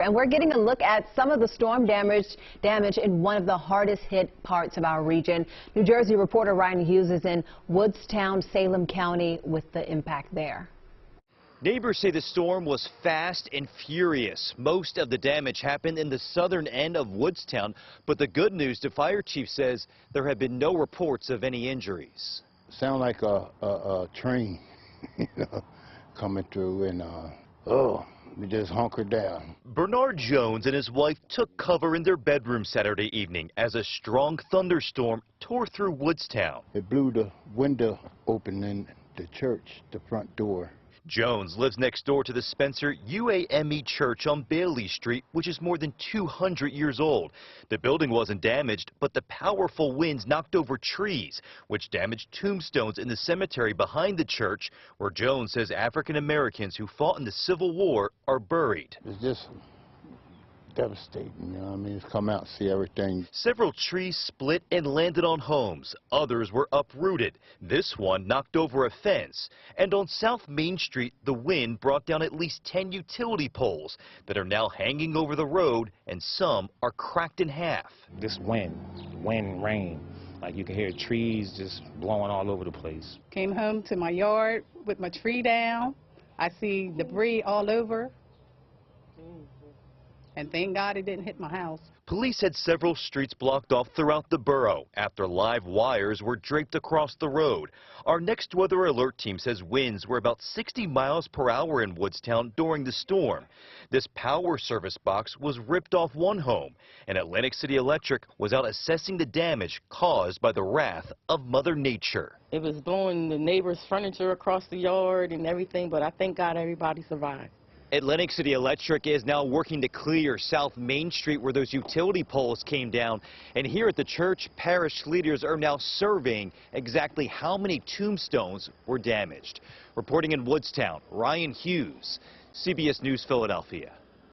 And we're getting a look at some of the storm damage in one of the hardest hit parts of our region. New Jersey reporter Ryan Hughes is in Woodstown, Salem County with the impact there. Neighbors say the storm was fast and furious. Most of the damage happened in the southern end of Woodstown, but the good news, the fire chief says there have been no reports of any injuries. Sound like a train coming through, and we just hunkered down. Bernard Jones and his wife took cover in their bedroom Saturday evening as a strong thunderstorm tore through Woodstown. It blew the window open in the church, the front door. Jones lives next door to the Spencer UAME Church on Bailey Street, which is more than 200 years old. The building wasn't damaged, but the powerful winds knocked over trees, which damaged tombstones in the cemetery behind the church, where Jones says African Americans who fought in the Civil War are buried. It's just devastating, you know what I mean? It's come out and see everything. Several trees split and landed on homes. Others were uprooted. This one knocked over a fence. And on South Main Street, the wind brought down at least 10 utility poles that are now hanging over the road, and some are cracked in half. This wind, rain, like you can hear trees just blowing all over the place. Came home to my yard with my tree down. I see debris all over. And thank God it didn't hit my house. Police had several streets blocked off throughout the borough after live wires were draped across the road. Our next weather alert team says winds were about 60 miles per hour in Woodstown during the storm. This power service box was ripped off one home, and Atlantic City Electric was out assessing the damage caused by the wrath of Mother Nature. It was blowing the neighbor's furniture across the yard and everything, but I thank God everybody survived. Atlantic City Electric is now working to clear South Main Street where those utility poles came down. And here at the church, parish leaders are now surveying exactly how many tombstones were damaged. Reporting in Woodstown, Ryan Hughes, CBS News, Philadelphia.